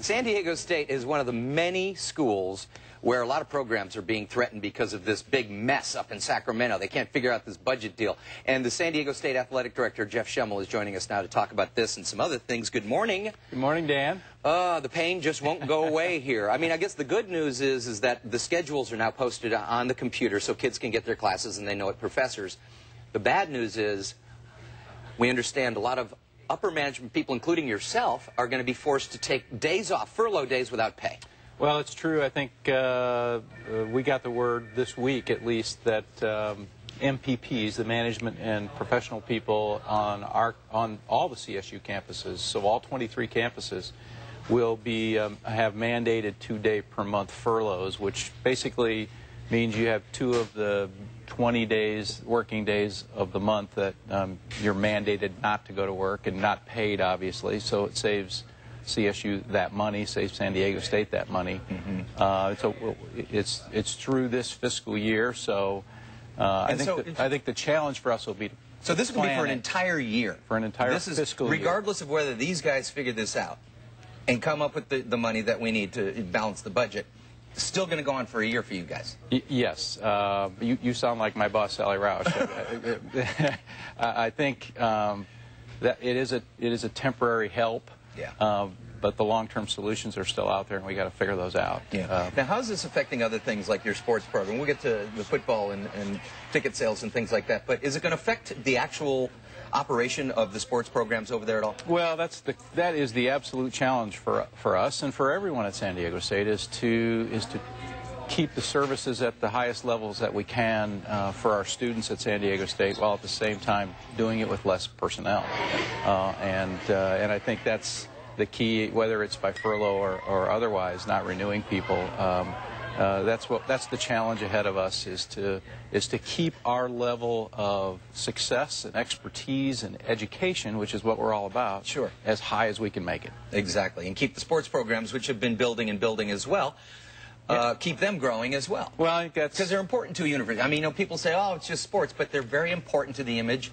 San Diego State is one of the many schools where a lot of programs are being threatened because of this big mess up in Sacramento. They can't figure out this budget deal. And the San Diego State Athletic Director, Jeff Schemmel, is joining us now to talk about this and some other things. Good morning. Good morning, Dan. The pain just won't go away here. I mean, I guess the good news is that the schedules are now posted on the computer so kids can get their classes and they know it, professors. The bad news is we understand a lot of upper management people, including yourself, are going to be forced to take days off, furlough days without pay. Well, it's true. I think we got the word this week, at least, that MPPs, the management and professional people on all the CSU campuses, so all 23 campuses, will be have mandated 2-day-per-month furloughs, which basically means you have 2 of the 20 days, working days of the month that you're mandated not to go to work and not paid, obviously. So it saves CSU that money, saves San Diego State that money. So it's through this fiscal year. So I think the challenge for us will be. So this will be for an entire year. For an entire fiscal year. Regardless of whether these guys figure this out and come up with the money that we need to balance the budget. Still going to go on for a year for you guys. Yes. You sound like my boss, Sally Roush. I think that it is a temporary help. Yeah. But the long-term solutions are still out there, and we got to figure those out. Yeah. Now, how's this affecting other things like your sports program? We'll get to the football and ticket sales and things like that. But is it going to affect the actual operation of the sports programs over there at all? Well, that is the absolute challenge for us and for everyone at San Diego State is to keep the services at the highest levels that we can for our students at San Diego State, while at the same time doing it with less personnel. And I think that's the key, whether it's by furlough or otherwise, not renewing people. That's the challenge ahead of us, is to keep our level of success and expertise and education, which is what we're all about, sure, as high as we can make it. Exactly, and keep the sports programs, which have been building and building as well, keep them growing as well. Well, I think that's because they're important to a university. I mean, you know, people say, oh, it's just sports, but they're very important to the image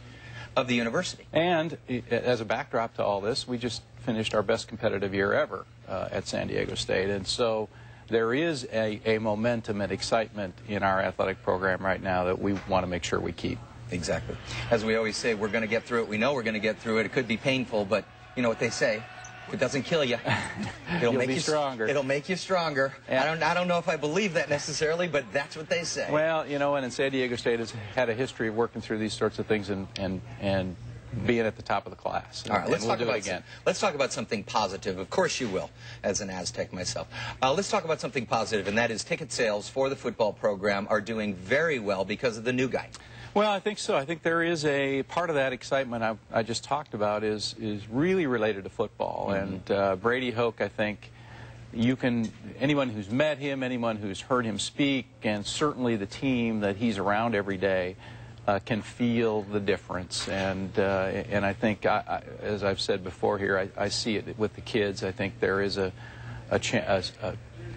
of the university. And as a backdrop to all this, we just finished our best competitive year ever at San Diego State, and so there is a momentum and excitement in our athletic program right now that we want to make sure we keep. Exactly. As we always say, we're going to get through it. We know we're going to get through it. It could be painful, but you know what they say. If it doesn't kill you, it'll make you stronger. It'll make you stronger. Yeah. I don't know if I believe that necessarily, but that's what they say. Well, you know, and San Diego State has had a history of working through these sorts of things and being at the top of the class. All right, let's talk about something positive. Of course you will, as an Aztec myself. Let's talk about something positive, and that is ticket sales for the football program are doing very well because of the new guy. Well, I think so. I think there is a part of that excitement I just talked about is really related to football. And Brady Hoke, I think, anyone who's met him, anyone who's heard him speak, and certainly the team that he's around every day, can feel the difference. And I think, as I've said before here, I see it with the kids. I think there is a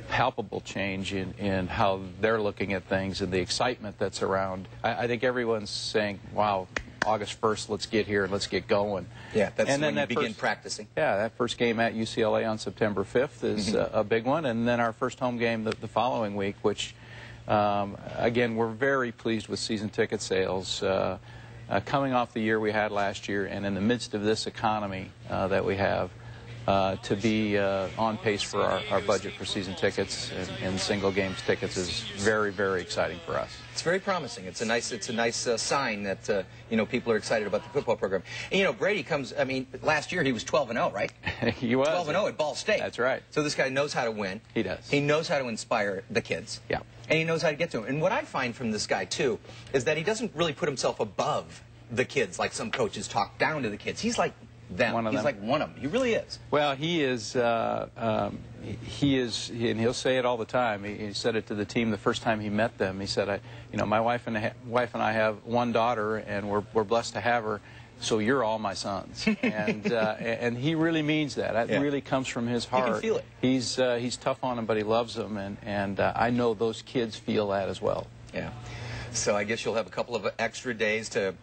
palpable change in how they're looking at things and the excitement that's around. I think everyone's saying, wow, August 1st, let's get here and let's get going. Yeah, that's when you begin practicing. Yeah, that first game at UCLA on September 5th is a big one, and then our first home game the following week, which again, we're very pleased with season ticket sales. Coming off the year we had last year, and in the midst of this economy that we have, to be on pace for our budget for season tickets and single games tickets is very, very exciting for us. It's very promising. It's a nice sign that you know, people are excited about the football program. And you know, Brady comes. I mean, last year he was 12-0, right? He was 12-0 at Ball State. That's right. So this guy knows how to win. He does. He knows how to inspire the kids. Yeah. And he knows how to get to them. And what I find from this guy too is that he doesn't really put himself above the kids like some coaches talk down to the kids. He's like them. He's like one of them. He really is. Well, he is, and he'll say it all the time. He said it to the team the first time he met them. He said, you know, my wife and I have one daughter, and we're blessed to have her. So you're all my sons, and he really means that. That really comes from his heart. You can feel it. He's tough on them, but he loves them, and I know those kids feel that as well. Yeah. So I guess you'll have a couple of extra days to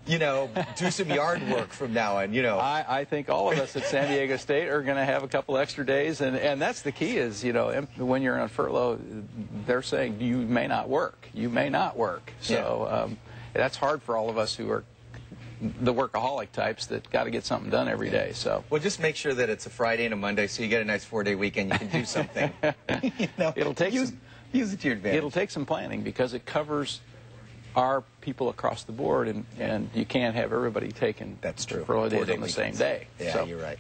you know, do some yard work from now on, you know. I think all of us at San Diego State are going to have a couple extra days, and that's the key is, you know, when you're on furlough, they're saying you may not work. You may not work. So that's hard for all of us who are the workaholic types that got to get something done every day. So well, just make sure that it's a Friday and a Monday, so you get a nice 4-day weekend. You can do something. You know, it'll take use it to your advantage. It'll take some planning because it covers our people across the board, and you can't have everybody taking furlough days on the same day. Yeah, so. You're right.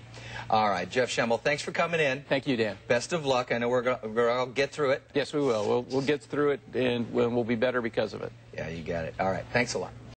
All right, Jeff Schemmel, thanks for coming in. Thank you, Dan. Best of luck. I know we're all get through it. Yes, we will. We'll get through it, and we'll be better because of it. Yeah, you got it. All right, thanks a lot.